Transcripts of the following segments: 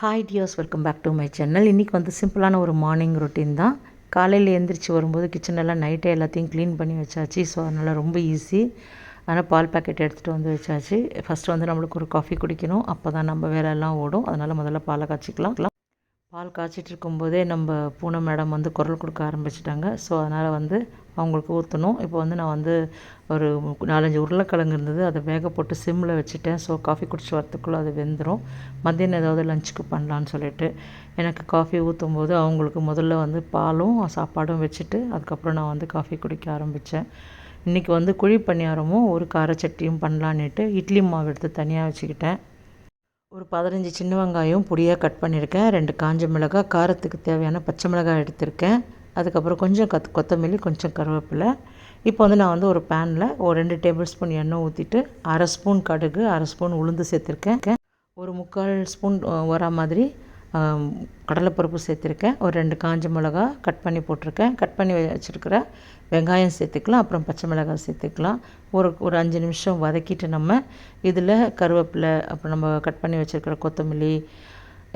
Hi dears, welcome back to my channel. இன்றைக்கி வந்து சிம்பிளான ஒரு மார்னிங் ரொட்டீன் தான். காலையில் எழுந்திரிச்சு வரும்போது கிச்சனெல்லாம் நைட்டே எல்லாத்தையும் க்ளீன் பண்ணி வச்சாச்சு. ஸோ அதனால் ரொம்ப ஈஸி. அதனால் பால் பேக்கெட் எடுத்துகிட்டு வந்து வச்சாச்சு. ஃபஸ்ட்டு வந்து நம்மளுக்கு ஒரு காஃபி குடிக்கணும். அப்போ தான் நம்ம வேலையெல்லாம் ஓடும். அதனால் முதல்ல பாலை காய்ச்சிக்கலாம். பால் காய்ச்சிட்டு இருக்கும்போதே நம்ம பூனை மேடம் வந்து குரல் கொடுக்க ஆரம்பிச்சிட்டாங்க. ஸோ அதனால் வந்து அவங்களுக்கு ஊற்றணும். இப்போ வந்து நான் வந்து ஒரு 4-5 உருளைக்கிழங்கு இருந்தது, அதை வேக போட்டு சிம்மில் வச்சுட்டேன். ஸோ காஃபி குடிச்சு வரத்துக்குள்ளே அது வெந்துடும். மத்தியானம் ஏதாவது லஞ்சுக்கு பண்ணலான்னு சொல்லிட்டு எனக்கு காஃபி ஊற்றும் போது அவங்களுக்கு முதல்ல வந்து பாலும் சாப்பாடும் வச்சுட்டு அதுக்கப்புறம் நான் வந்து காஃபி குடிக்க ஆரம்பித்தேன். இன்றைக்கி வந்து குழி பணியாரமும் ஒரு கார சட்னியும் பண்ணலான்னுட்டு இட்லி மாவு எடுத்து தனியாக வச்சுக்கிட்டேன். ஒரு 15 சின்ன வெங்காயம் பொடியாக கட் பண்ணியிருக்கேன். 2 காஞ்ச மிளகாய், காரத்துக்கு தேவையான பச்சை மிளகாய் எடுத்திருக்கேன். அதுக்கப்புறம் கொஞ்சம் கொத்தமல்லி, கொஞ்சம் கருவேப்பிலை. இப்போ வந்து நான் வந்து ஒரு பேனில் ஒரு 2 டேபிள் ஸ்பூன் எண்ணெய் ஊற்றிட்டு 1/2 ஸ்பூன் கடுகு, 1/2 ஸ்பூன் உளுந்து சேர்த்துருக்கேன். ஒரு 3/4 ஸ்பூன் வரா மாதிரி கடலைப்பருப்பு சேர்த்துருக்கேன். ஒரு 2 காஞ்ச மிளகா கட் பண்ணி போட்டிருக்கேன். கட் பண்ணி வச்சுருக்கிற வெங்காயம் சேர்த்துக்கலாம். அப்புறம் பச்சை மிளகாய் சேர்த்துக்கலாம். ஒரு 5 நிமிஷம் வதக்கிட்டு நம்ம இதில் கருவேப்பிலை, அப்புறம் நம்ம கட் பண்ணி வச்சுருக்கிற கொத்தமல்லி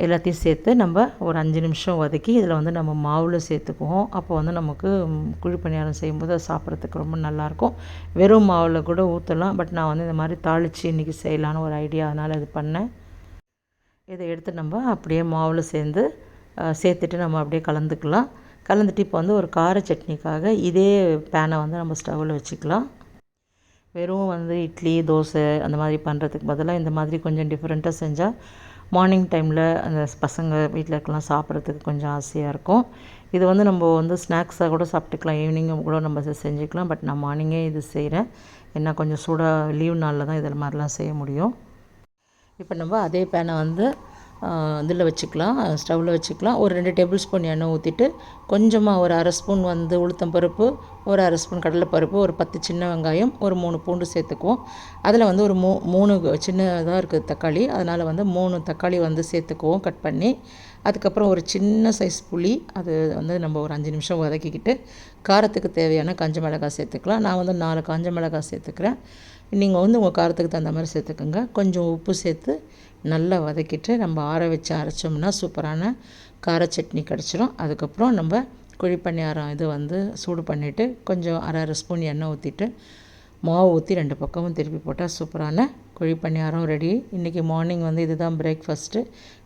எல்லாத்தையும் சேர்த்து நம்ம ஒரு 5 நிமிஷம் வதக்கி இதில் வந்து நம்ம மாவில் சேர்த்துக்குவோம். அப்போ வந்து நமக்கு குழி பணியாரம் செய்யும்போது அது சாப்பிட்றதுக்கு ரொம்ப நல்லாயிருக்கும். வெறும் மாவில் கூட ஊற்றலாம். பட் நான் வந்து இந்த மாதிரி தாளித்து இன்றைக்கி செய்யலான்னு ஒரு ஐடியா, அதனால் இது பண்ணேன். இதை எடுத்து நம்ம அப்படியே மாவில் சேர்த்துட்டு நம்ம அப்படியே கலந்துட்டு இப்போ வந்து ஒரு கார சட்னிக்காக இதே பேனை வந்து நம்ம ஸ்டவ்வில் வச்சுக்கலாம். வெறும் வந்து இட்லி, தோசை அந்த மாதிரி பண்ணுறதுக்கு பதிலாக இந்த மாதிரி கொஞ்சம் டிஃப்ரெண்ட்டாக செஞ்சால் மார்னிங் டைமில் அந்த பசங்க வீட்டில் இருக்கலாம் சாப்பிட்றதுக்கு கொஞ்சம் ஆசையாக இருக்கும். இது வந்து நம்ம வந்து ஸ்நாக்ஸாக கூட சாப்பிட்டுக்கலாம், ஈவினிங்கும் கூட நம்ம செஞ்சுக்கலாம். பட் நான் மார்னிங்கே இது செய்கிறேன். ஏன்னா கொஞ்சம் சூடாக லீவ் நாளில் தான் இதில் மாதிரிலாம் செய்ய முடியும். இப்போ நம்ம அதே பேனை வந்து இதில் வச்சுக்கலாம், ஸ்டவ்வில் வச்சுக்கலாம். ஒரு 2 டேபிள் ஸ்பூன் எண்ணெய் ஊற்றிட்டு கொஞ்சமாக ஒரு 1/2 ஸ்பூன் வந்து உளுத்தம்பருப்பு, ஒரு 1/2 ஸ்பூன் கடலைப்பருப்பு, ஒரு 10 சின்ன வெங்காயம், ஒரு 3 பூண்டு சேர்த்துக்குவோம். அதில் வந்து ஒரு 3 சின்னதாக இருக்குது தக்காளி, அதனால் வந்து 3 தக்காளி வந்து சேர்த்துக்குவோம் கட் பண்ணி. அதுக்கப்புறம் ஒரு சின்ன சைஸ் புளி, அது வந்து நம்ம ஒரு 5 நிமிஷம் வதக்கிக்கிட்டு காரத்துக்கு தேவையான காஞ்ச மிளகாய் சேர்த்துக்கலாம். நான் வந்து 4 காஞ்ச மிளகாய் சேர்த்துக்கிறேன். நீங்கள் வந்து உங்கள் காரத்துக்கு தகுந்த மாதிரி சேர்த்துக்கோங்க. கொஞ்சம் உப்பு சேர்த்து நல்லா வதக்கிட்டு நம்ம ஆற வச்சு அரைச்சோம்னா சூப்பரான கார சட்னி கிடச்சிரும். அதுக்கப்புறம் நம்ம குழி பணியாரம் இது வந்து சூடு பண்ணிவிட்டு கொஞ்சம் 1/2 ஸ்பூன் எண்ணெய் ஊற்றிட்டு மாவு ஊற்றி 2 பக்கமும் திருப்பி போட்டால் சூப்பரான குழி பணியாரம் ரெடி. இன்றைக்கி மார்னிங் வந்து இதுதான் பிரேக்ஃபாஸ்ட்டு.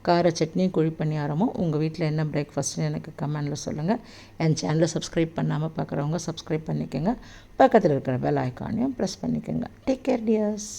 கார சட்னி குழி பணியாரமும். உங்கள் வீட்டில் என்ன பிரேக்ஃபாஸ்ட்டுன்னு எனக்கு கமெண்டில் சொல்லுங்கள். என் சேனலை சப்ஸ்கிரைப் பண்ணாமல் பார்க்குறவங்க சப்ஸ்கிரைப் பண்ணிக்கோங்க. பக்கத்தில் இருக்கிற பெல் ஐக்கானையும் ப்ரெஸ் பண்ணிக்கோங்க. Take care tears.